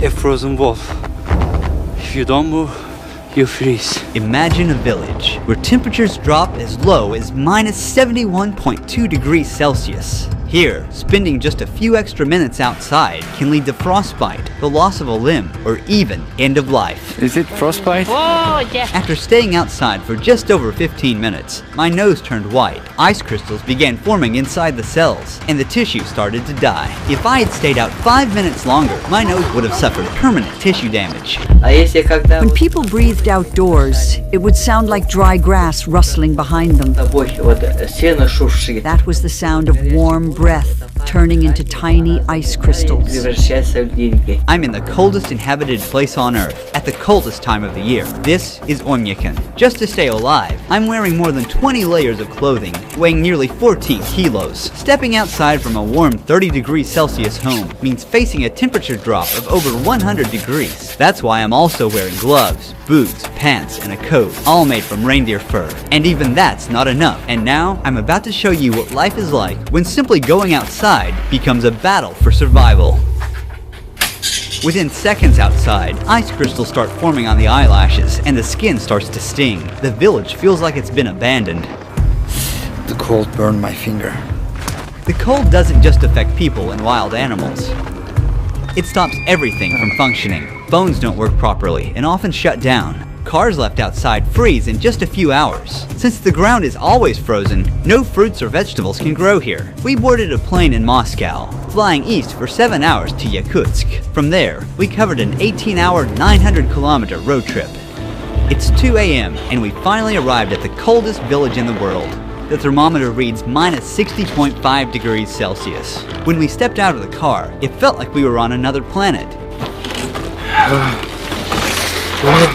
a frozen wall. If you don't move, you freeze. Imagine a village where temperatures drop as low as minus 71.2 degrees Celsius. Here, spending just a few extra minutes outside can lead to frostbite, the loss of a limb, or even end of life. Is it frostbite? Oh, yeah. After staying outside for just over 15 minutes, my nose turned white. Ice crystals began forming inside the cells, and the tissue started to die. If I had stayed out 5 minutes longer, my nose would have suffered permanent tissue damage. When people breathed outdoors, it would sound like dry grass rustling behind them. That was the sound of warm breath turning into tiny ice crystals. I'm in the coldest inhabited place on Earth, at the coldest time of the year. This is Oymyakon. Just to stay alive, I'm wearing more than 20 layers of clothing, weighing nearly 14 kilos. Stepping outside from a warm 30 degrees Celsius home means facing a temperature drop of over 100 degrees. That's why I'm also wearing gloves, boots, pants, and a coat, all made from reindeer fur. And even that's not enough. And now, I'm about to show you what life is like when simply going outside becomes a battle for survival. Within seconds outside, ice crystals start forming on the eyelashes and the skin starts to sting. The village feels like it's been abandoned. The cold burned my finger. The cold doesn't just affect people and wild animals. It stops everything from functioning. Phones don't work properly and often shut down. Cars left outside freeze in just a few hours. Since the ground is always frozen, no fruits or vegetables can grow here. We boarded a plane in Moscow, flying east for 7 hours to Yakutsk. From there, we covered an 18-hour, 900-kilometer road trip. It's 2 a.m. and we finally arrived at the coldest village in the world. The thermometer reads minus 60.5 degrees Celsius. When we stepped out of the car, it felt like we were on another planet.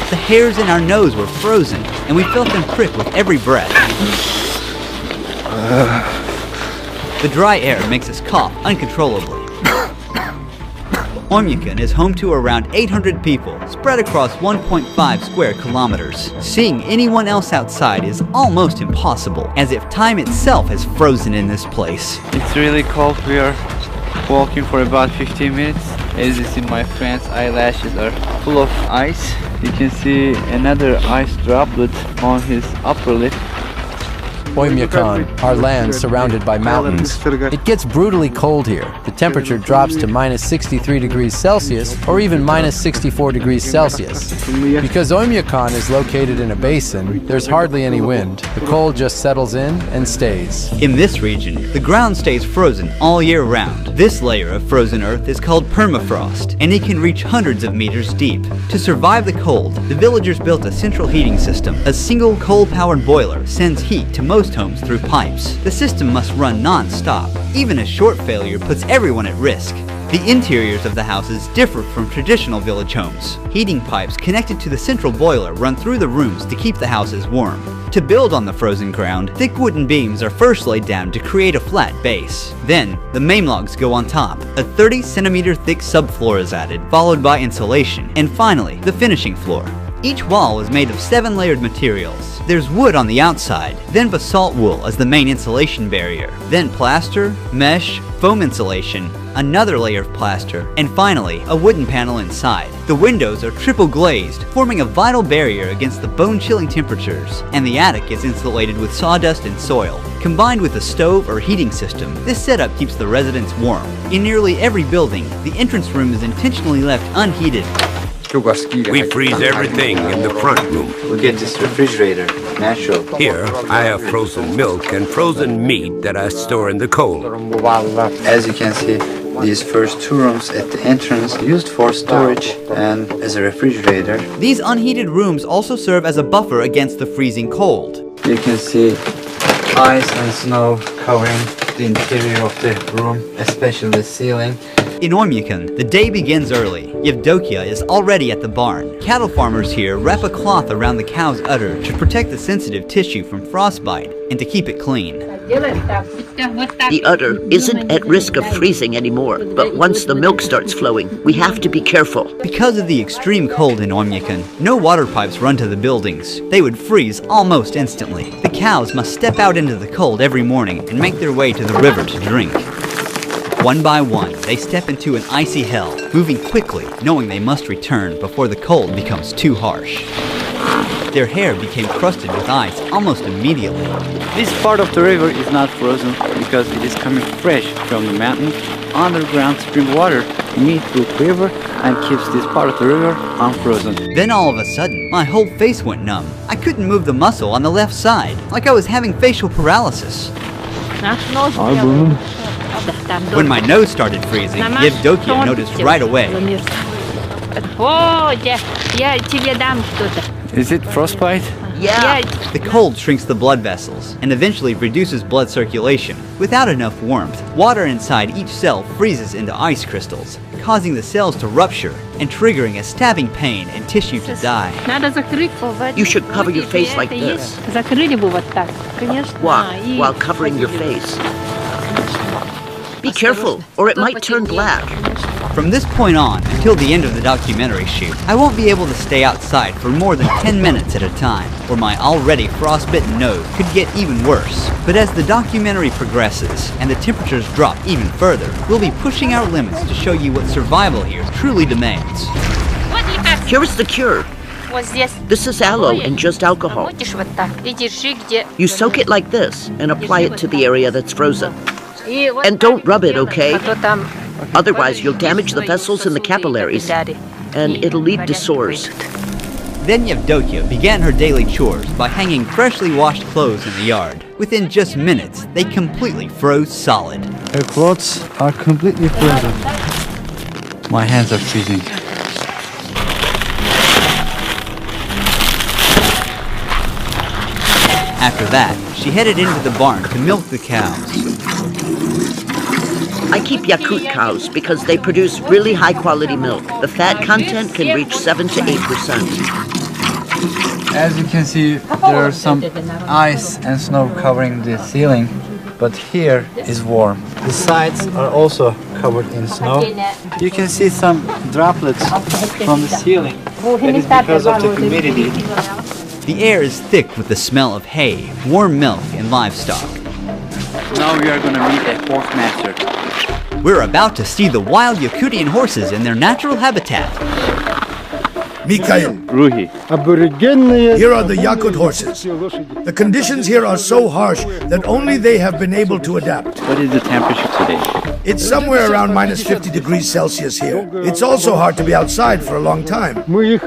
The hairs in our nose were frozen, and we felt them prick with every breath. The dry air makes us cough uncontrollably. Oymyakon is home to around 800 people, spread across 1.5 square kilometers. Seeing anyone else outside is almost impossible, as if time itself has frozen in this place. It's really cold. We are walking for about 15 minutes. As you see, my friend's eyelashes are full of ice. You can see another ice droplet on his upper lip. Oymyakon, our land surrounded by mountains. It gets brutally cold here. The temperature drops to minus 63 degrees Celsius or even minus 64 degrees Celsius. Because Oymyakon is located in a basin, there's hardly any wind. The cold just settles in and stays. In this region, the ground stays frozen all year round. This layer of frozen earth is called permafrost, and it can reach hundreds of meters deep. To survive the cold, the villagers built a central heating system. A single coal-powered boiler sends heat to most homes through pipes. The system must run non-stop. Even a short failure puts everyone at risk. The interiors of the houses differ from traditional village homes. Heating pipes connected to the central boiler run through the rooms to keep the houses warm. To build on the frozen ground, thick wooden beams are first laid down to create a flat base. Then, the main logs go on top. A 30-centimeter thick subfloor is added, followed by insulation, and finally, the finishing floor. Each wall is made of 7-layered materials. There's wood on the outside, then basalt wool as the main insulation barrier, then plaster, mesh, foam insulation, another layer of plaster, and finally, a wooden panel inside. The windows are triple glazed, forming a vital barrier against the bone-chilling temperatures, and the attic is insulated with sawdust and soil. Combined with a stove or heating system, this setup keeps the residents warm. In nearly every building, the entrance room is intentionally left unheated. We freeze everything in the front room. Look at this refrigerator, natural. Here, I have frozen milk and frozen meat that I store in the cold. As you can see, these first 2 rooms at the entrance used for storage and as a refrigerator. These unheated rooms also serve as a buffer against the freezing cold. You can see ice and snow covering the interior of the room, especially the ceiling. In Oymyakon, the day begins early. Yevdokia is already at the barn. Cattle farmers here wrap a cloth around the cow's udder to protect the sensitive tissue from frostbite and to keep it clean. The udder isn't at risk of freezing anymore, but once the milk starts flowing, we have to be careful. Because of the extreme cold in Oymyakon, no water pipes run to the buildings. They would freeze almost instantly. The cows must step out into the cold every morning and make their way to the river to drink. One by one, they step into an icy hell, moving quickly, knowing they must return before the cold becomes too harsh. Their hair became crusted with ice almost immediately. This part of the river is not frozen because it is coming fresh from the mountain. Underground spring water meets with river and keeps this part of the river unfrozen. Then all of a sudden, my whole face went numb. I couldn't move the muscle on the left side, like I was having facial paralysis. When my nose started freezing, Yevdokia noticed right away. Is it frostbite? Yeah. The cold shrinks the blood vessels and eventually reduces blood circulation. Without enough warmth, water inside each cell freezes into ice crystals, causing the cells to rupture and triggering a stabbing pain and tissue to die. You should cover your face like this. Why? While covering your face. Be careful, or it might turn black. From this point on, until the end of the documentary shoot, I won't be able to stay outside for more than 10 minutes at a time, or my already frostbitten nose could get even worse. But as the documentary progresses, and the temperatures drop even further, we'll be pushing our limits to show you what survival here truly demands. Here is the cure. This is aloe and just alcohol. You soak it like this and apply it to the area that's frozen. And don't rub it, okay? Otherwise, you'll damage the vessels in the capillaries, and it'll lead to sores. Then Yevdokia began her daily chores by hanging freshly washed clothes in the yard. Within just minutes, they completely froze solid. Her clothes are completely frozen. My hands are freezing. After that, she headed into the barn to milk the cows. I keep Yakut cows because they produce really high-quality milk. The fat content can reach 7 to 8%. As you can see, there are some ice and snow covering the ceiling, but here is warm. The sides are also covered in snow. You can see some droplets from the ceiling. It is because of the humidity. The air is thick with the smell of hay, warm milk, and livestock. Now we are going to meet a horse master. We're about to see the wild Yakutian horses in their natural habitat. Mikhail, Ruhi. here are the Yakut horses. The conditions here are so harsh that only they have been able to adapt. What is the temperature today? It's somewhere around minus 50 degrees Celsius here. It's also hard to be outside for a long time. We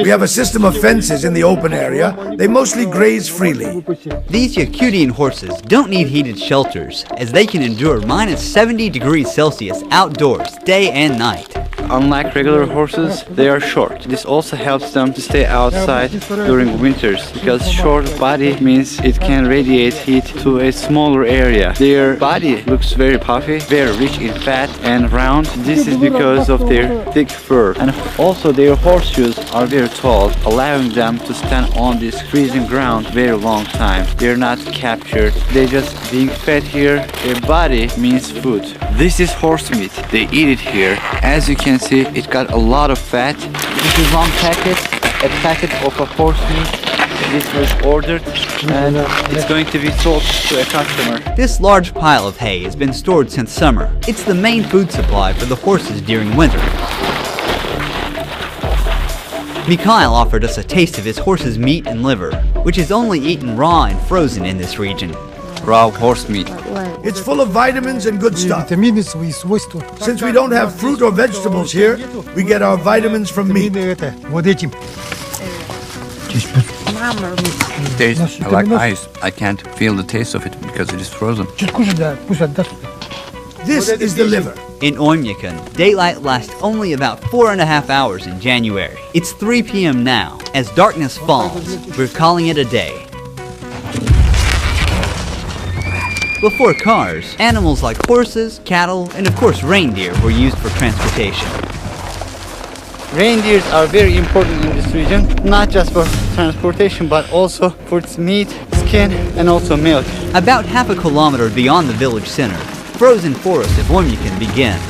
have a system of fences in the open area. They mostly graze freely. These Yakutian horses don't need heated shelters, as they can endure minus 70 degrees Celsius outdoors day and night. Unlike regular horses, they are short. This also helps them to stay outside during winters, because short body means it can radiate heat to a smaller area. Their body looks very puffy, very rich in fat and round. This is because of their thick fur. And also their horseshoes are very tall, allowing them to stand on this freezing ground very long time. They're not captured. They just being fed here. Their body means food. This is horse meat. They eat it here. As you can see, it got a lot of fat. This is one packet, a packet of a horse meat. This was ordered and it's going to be sold to a customer. This large pile of hay has been stored since summer. It's the main food supply for the horses during winter. Mikhail offered us a taste of his horse's meat and liver, which is only eaten raw and frozen in this region. Raw horse meat. It's full of vitamins and good stuff. Since we don't have fruit or vegetables here, we get our vitamins from meat. Tastes like ice. I can't feel the taste of it because it is frozen. This is the liver. In Oymyakon, daylight lasts only about 4.5 hours in January. It's 3 p.m. now. As darkness falls, we're calling it a day. Before cars, animals like horses, cattle, and of course reindeer were used for transportation. Reindeers are very important in this region, not just for transportation, but also for its meat, skin, and also milk. About half a kilometer beyond the village center, frozen forest of Oymyakon begins.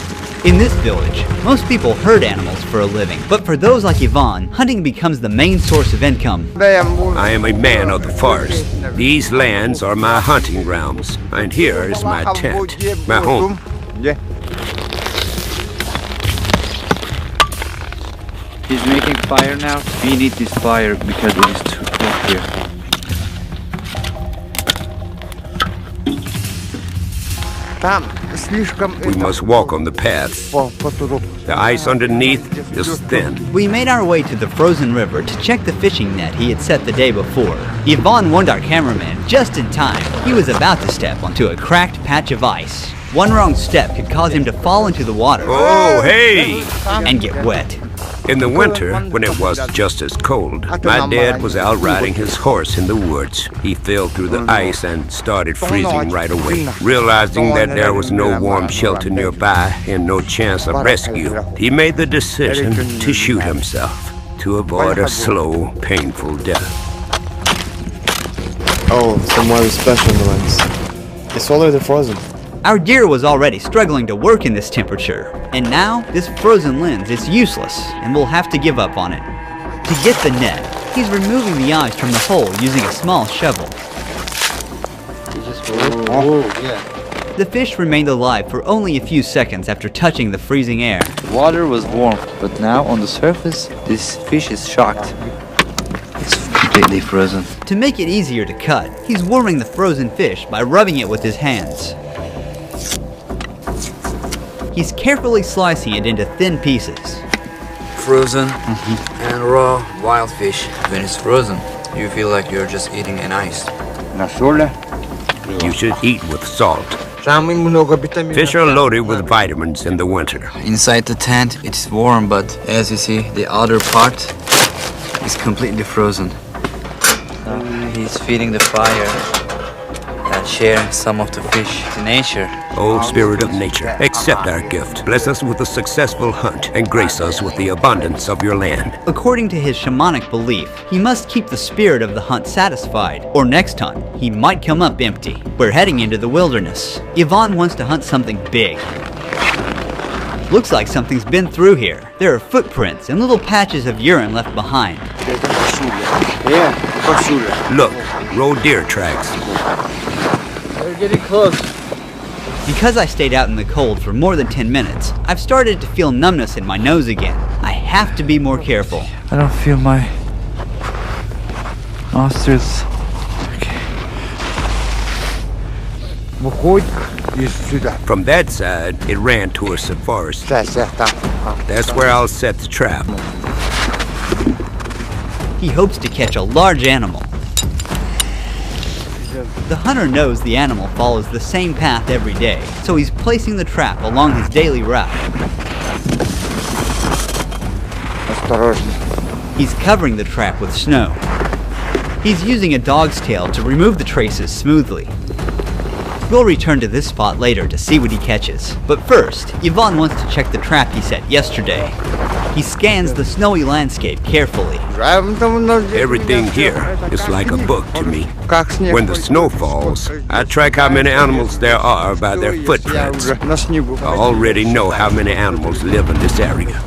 In this village, most people herd animals for a living, but for those like Ivan, hunting becomes the main source of income. I am a man of the forest. These lands are my hunting grounds, and here is my tent, my home. He's making fire now. We need this fire because it is too hot here. We must walk on the paths. The ice underneath is thin. We made our way to the frozen river to check the fishing net he had set the day before. Ivan warned our cameraman just in time. He was about to step onto a cracked patch of ice. One wrong step could cause him to fall into the water. Oh, hey! And get wet. In the winter, when it was just as cold, my dad was out riding his horse in the woods. He fell through the ice and started freezing right away. Realizing that there was no warm shelter nearby and no chance of rescue, he made the decision to shoot himself to avoid a slow, painful death. Oh, someone special ones. It's already frozen. Our gear was already struggling to work in this temperature, and now this frozen lens is useless and we'll have to give up on it. To get the net, he's removing the ice from the hole using a small shovel. The fish remained alive for only a few seconds after touching the freezing air. Water was warm, but now on the surface, this fish is shocked. It's completely frozen. To make it easier to cut, he's warming the frozen fish by rubbing it with his hands. He's carefully slicing it into thin pieces. Frozen and raw wild fish. When it's frozen, you feel like you're just eating an ice. You should eat with salt. Fish are loaded with vitamins in the winter. Inside the tent, it's warm, but as you see, the outer part is completely frozen. He's feeding the fire and sharing some of the fish to nature. O Spirit of nature, accept our gift. Bless us with a successful hunt and grace us with the abundance of your land. According to his shamanic belief, he must keep the spirit of the hunt satisfied, or next hunt, he might come up empty. We're heading into the wilderness. Ivan wants to hunt something big. Looks like something's been through here. There are footprints and little patches of urine left behind. Look, roe deer tracks. We're getting close. Because I stayed out in the cold for more than 10 minutes, I've started to feel numbness in my nose again. I have to be more careful. I don't feel my nostrils. Okay. From that side, it ran towards the forest. That's where I'll set the trap. He hopes to catch a large animal. The hunter knows the animal follows the same path every day, so he's placing the trap along his daily route. He's covering the trap with snow. He's using a dog's tail to remove the traces smoothly. We'll return to this spot later to see what he catches. But first, Ivan wants to check the trap he set yesterday. He scans the snowy landscape carefully. Everything here is like a book to me. When the snow falls, I track how many animals there are by their footprints. I already know how many animals live in this area.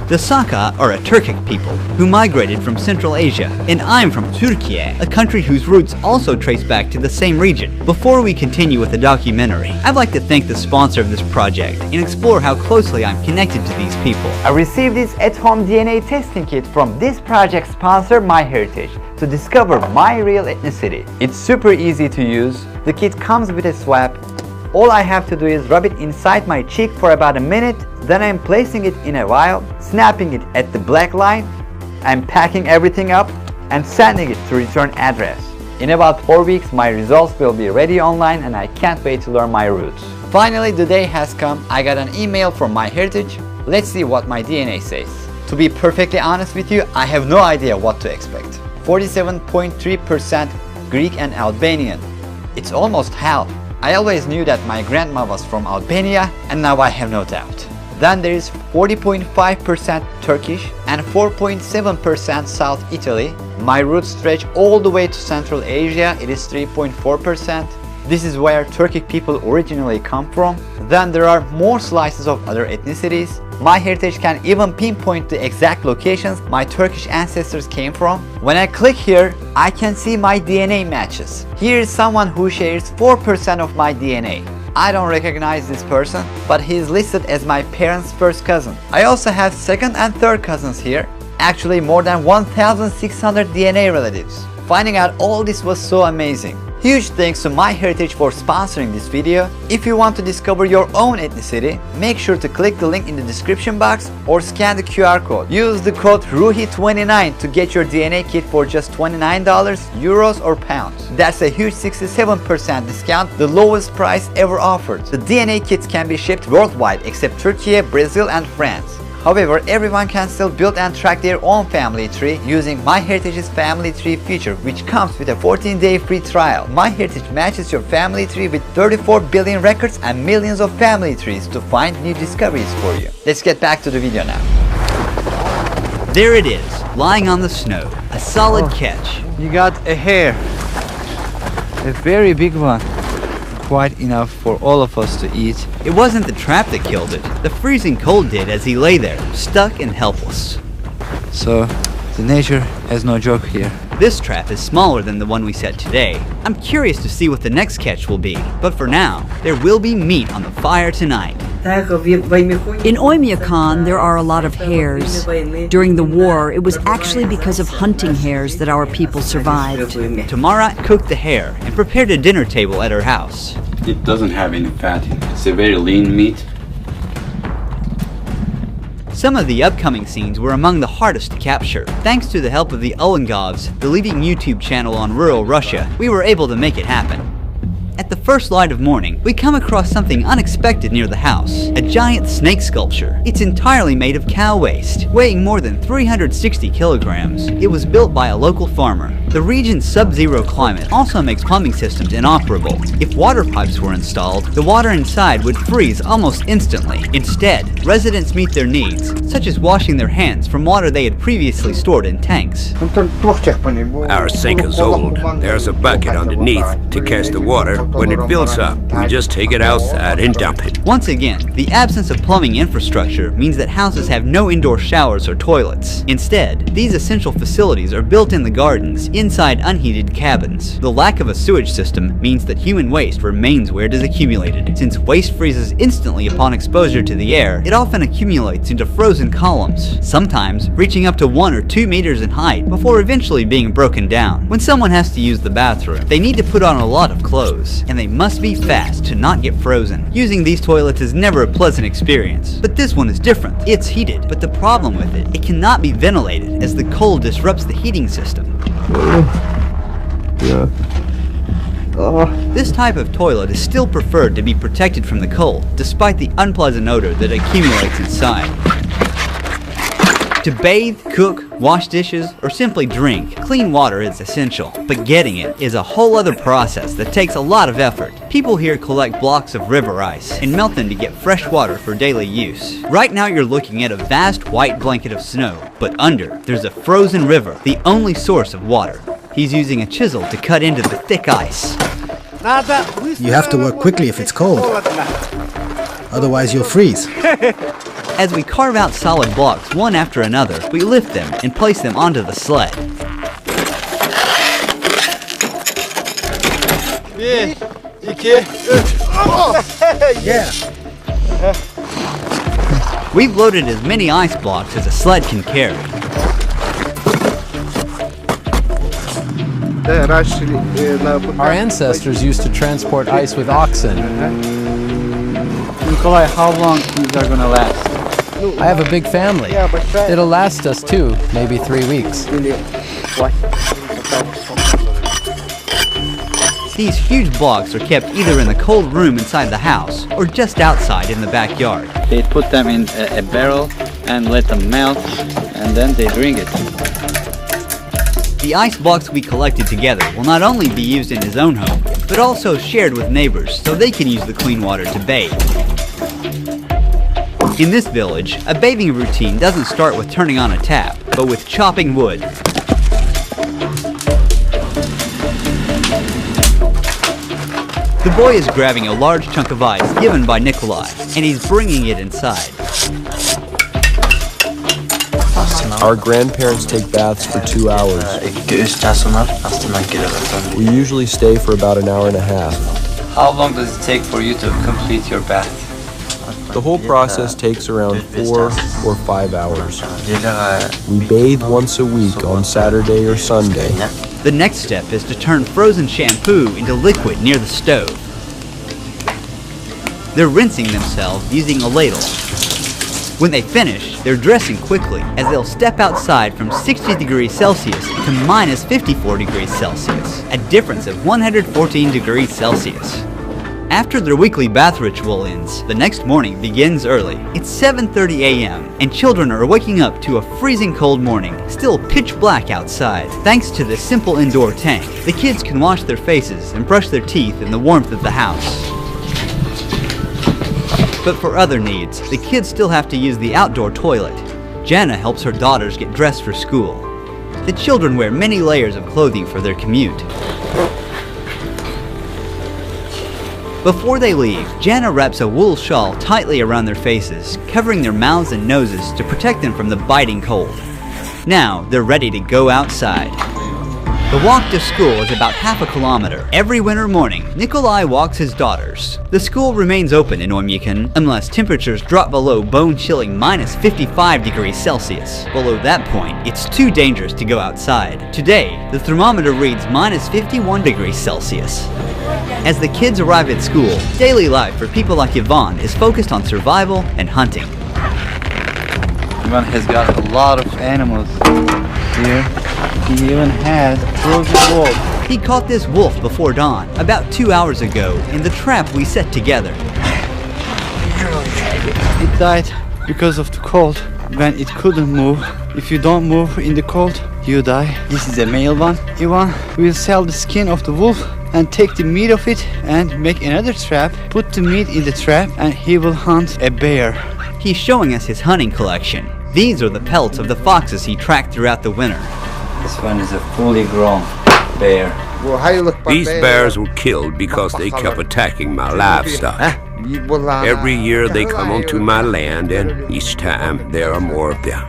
The Saka are a Turkic people who migrated from Central Asia, and I'm from Turkey, a country whose roots also trace back to the same region. Before we continue with the documentary, I'd like to thank the sponsor of this project and explore how closely I'm connected to these people. I received this at-home DNA testing kit from this project sponsor, MyHeritage, to discover my real ethnicity. It's super easy to use. The kit comes with a swab. All I have to do is rub it inside my cheek for about a minute, then I'm placing it in a vial, snapping it at the black line, I'm packing everything up and sending it to return address. In about 4 weeks, my results will be ready online and I can't wait to learn my roots. Finally, the day has come. I got an email from MyHeritage. Let's see what my DNA says. To be perfectly honest with you, I have no idea what to expect. 47.3% Greek and Albanian. It's almost half. I always knew that my grandma was from Albania, and now I have no doubt. Then there is 40.5% Turkish and 4.7% South Italy. My roots stretch all the way to Central Asia. It is 3.4%. This is where Turkic people originally come from. Then there are more slices of other ethnicities. MyHeritage can even pinpoint the exact locations my Turkish ancestors came from. When I click here, I can see my DNA matches. Here is someone who shares 4% of my DNA. I don't recognize this person, but he is listed as my parents' first cousin. I also have second and third cousins here. Actually, more than 1,600 DNA relatives. Finding out all this was so amazing. Huge thanks to MyHeritage for sponsoring this video. If you want to discover your own ethnicity, make sure to click the link in the description box or scan the QR code. Use the code RUHI29 to get your DNA kit for just $29, euros or pounds. That's a huge 67% discount, the lowest price ever offered. The DNA kits can be shipped worldwide except Turkey, Brazil and France. However, everyone can still build and track their own family tree using MyHeritage's family tree feature, which comes with a 14-day free trial. MyHeritage matches your family tree with 34 billion records and millions of family trees to find new discoveries for you. Let's get back to the video now. There it is, lying on the snow. A solid catch. You got a hare. A very big one. Quite enough for all of us to eat. It wasn't the trap that killed it. The freezing cold did as he lay there, stuck and helpless. So, the nature has no joke here. This trap is smaller than the one we set today. I'm curious to see what the next catch will be. But for now, there will be meat on the fire tonight. In Oymyakon, there are a lot of hares. During the war, it was actually because of hunting hares that our people survived. Tamara cooked the hare and prepared a dinner table at her house. It doesn't have any fat in it. It's a very lean meat. Some of the upcoming scenes were among the hardest to capture. Thanks to the help of the Ulangovs, the leading YouTube channel on rural Russia, we were able to make it happen. At the first light of morning, we come across something unexpected near the house. A giant snake sculpture. It's entirely made of cow waste, weighing more than 360 kilograms. It was built by a local farmer. The region's sub-zero climate also makes plumbing systems inoperable. If water pipes were installed, the water inside would freeze almost instantly. Instead, residents meet their needs, such as washing their hands from water they had previously stored in tanks. Our sink is old. There's a bucket underneath to catch the water. When it fills up, we just take it outside and dump it. Once again, the absence of plumbing infrastructure means that houses have no indoor showers or toilets. Instead, these essential facilities are built in the gardens, inside unheated cabins. The lack of a sewage system means that human waste remains where it is accumulated. Since waste freezes instantly upon exposure to the air, it often accumulates into frozen columns, sometimes reaching up to 1 or 2 meters in height before eventually being broken down. When someone has to use the bathroom, they need to put on a lot of clothes, and they must be fast to not get frozen. Using these toilets is never a pleasant experience, but this one is different. It's heated, but the problem with it, it cannot be ventilated as the cold disrupts the heating system. This type of toilet is still preferred to be protected from the cold, despite the unpleasant odor that accumulates inside. To bathe, cook, wash dishes, or simply drink, clean water is essential, but getting it is a whole other process that takes a lot of effort. People here collect blocks of river ice and melt them to get fresh water for daily use. Right now you're looking at a vast white blanket of snow, but under, there's a frozen river, the only source of water. He's using a chisel to cut into the thick ice. You have to work quickly if it's cold. Otherwise you'll freeze. As we carve out solid blocks one after another, we lift them and place them onto the sled. Yeah. We've loaded as many ice blocks as a sled can carry. Our ancestors used to transport ice with oxen. Nikolai, how long these are gonna last? I have a big family. It'll last us 2, maybe 3 weeks. These huge blocks are kept either in the cold room inside the house or just outside in the backyard. They put them in a barrel and let them melt, and then they drink it. The ice blocks we collected together will not only be used in his own home, but also shared with neighbors so they can use the clean water to bathe. In this village, a bathing routine doesn't start with turning on a tap, but with chopping wood. The boy is grabbing a large chunk of ice given by Nikolai, and he's bringing it inside. Our grandparents take baths for 2 hours. We usually stay for about an hour and a half. How long does it take for you to complete your bath? The whole process takes around 4 or 5 hours. We bathe once a week on Saturday or Sunday. The next step is to turn frozen shampoo into liquid near the stove. They're rinsing themselves using a ladle. When they finish, they're dressing quickly as they'll step outside from 60 degrees Celsius to minus 54 degrees Celsius, a difference of 114 degrees Celsius. After their weekly bath ritual ends, the next morning begins early. It's 7:30 a.m. and children are waking up to a freezing cold morning, still pitch black outside. Thanks to this simple indoor tank, the kids can wash their faces and brush their teeth in the warmth of the house. But for other needs, the kids still have to use the outdoor toilet. Jana helps her daughters get dressed for school. The children wear many layers of clothing for their commute. Before they leave, Jana wraps a wool shawl tightly around their faces, covering their mouths and noses to protect them from the biting cold. Now, they're ready to go outside. The walk to school is about half a kilometer. Every winter morning, Nikolai walks his daughters. The school remains open in Oymyakon unless temperatures drop below bone-chilling minus 55 degrees Celsius. Below that point, it's too dangerous to go outside. Today, the thermometer reads minus 51 degrees Celsius. As the kids arrive at school, daily life for people like Yvonne is focused on survival and hunting. Yvonne has got a lot of animals here. He even has a frozen wolf. He caught this wolf before dawn, about 2 hours ago, in the trap we set together. It died because of the cold. When it couldn't move, if you don't move in the cold, you die. This is a male one. Ivan will sell the skin of the wolf and take the meat of it and make another trap, put the meat in the trap, and he will hunt a bear. He's showing us his hunting collection. These are the pelts of the foxes he tracked throughout the winter. This one is a fully grown bear. These bears were killed because they kept attacking my livestock. Every year they come onto my land, and each time there are more of them.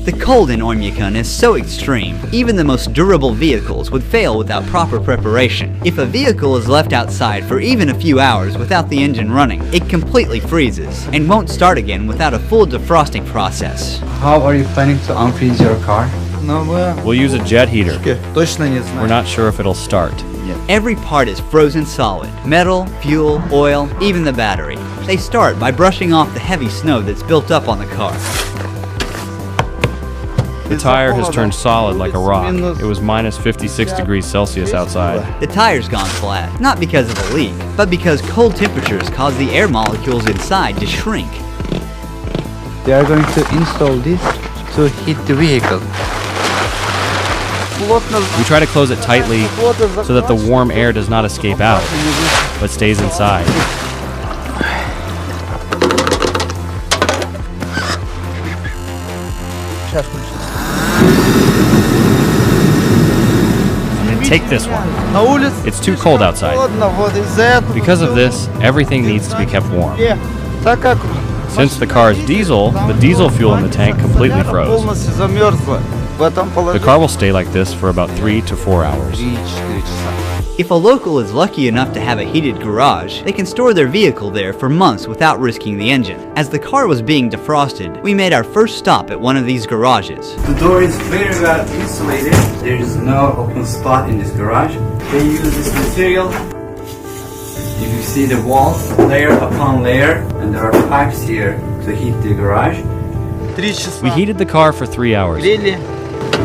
The cold in Oymyakon is so extreme, even the most durable vehicles would fail without proper preparation. If a vehicle is left outside for even a few hours without the engine running, it completely freezes and won't start again without a full defrosting process. How are you planning to unfreeze your car? We'll use a jet heater. We're not sure if it'll start. Every part is frozen solid. Metal, fuel, oil, even the battery. They start by brushing off the heavy snow that's built up on the car. The tire has turned solid like a rock. It was minus 56 degrees Celsius outside. The tire's gone flat, not because of a leak, but because cold temperatures cause the air molecules inside to shrink. They are going to install this to heat the vehicle. We try to close it tightly so that the warm air does not escape out, but stays inside. Take this one. It's too cold outside. Because of this, everything needs to be kept warm. Since the car is diesel, the diesel fuel in the tank completely froze. The car will stay like this for about 3 to 4 hours. If a local is lucky enough to have a heated garage, they can store their vehicle there for months without risking the engine. As the car was being defrosted, we made our first stop at one of these garages. The door is very well insulated. There is no open spot in this garage. They use this material. If you see the walls, layer upon layer, and there are pipes here to heat the garage. We heated the car for 3 hours.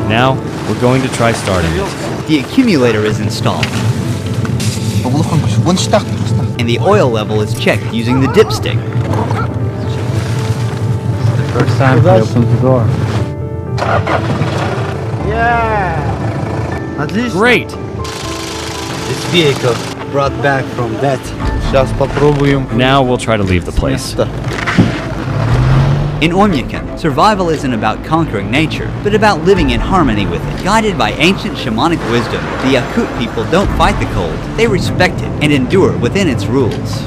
Now, we're going to try starting it. The accumulator is installed, and the oil level is checked using the dipstick. The first time he opens the door. Great! This vehicle brought back from death. Now we'll try to leave the place. In Oymyakon, survival isn't about conquering nature, but about living in harmony with it. Guided by ancient shamanic wisdom, the Yakut people don't fight the cold, they respect it and endure within its rules.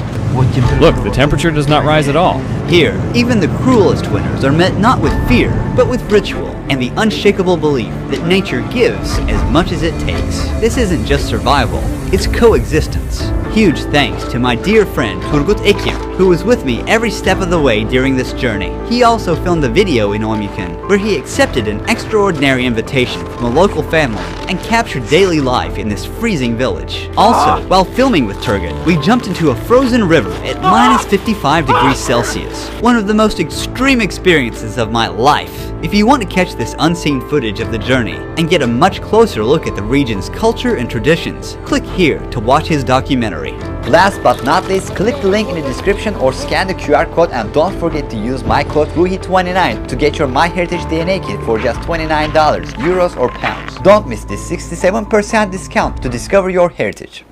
Look, the temperature does not rise at all. Here, even the cruelest winters are met not with fear, but with ritual and the unshakable belief that nature gives as much as it takes. This isn't just survival, it's coexistence. Huge thanks to my dear friend Turgut Ekim, who was with me every step of the way during this journey. He also filmed a video in Oymyakon where he accepted an extraordinary invitation from a local family and captured daily life in this freezing village. Also, while filming with Turgut, we jumped into a frozen river at minus 55 degrees Celsius, one of the most extreme experiences of my life. If you want to catch this unseen footage of the journey and get a much closer look at the region's culture and traditions, click here to watch his documentary. Last but not least, click the link in the description or scan the QR code, and don't forget to use my code RUHI29 to get your MyHeritage DNA kit for just $29, euros or pounds. Don't miss this 67% discount to discover your heritage.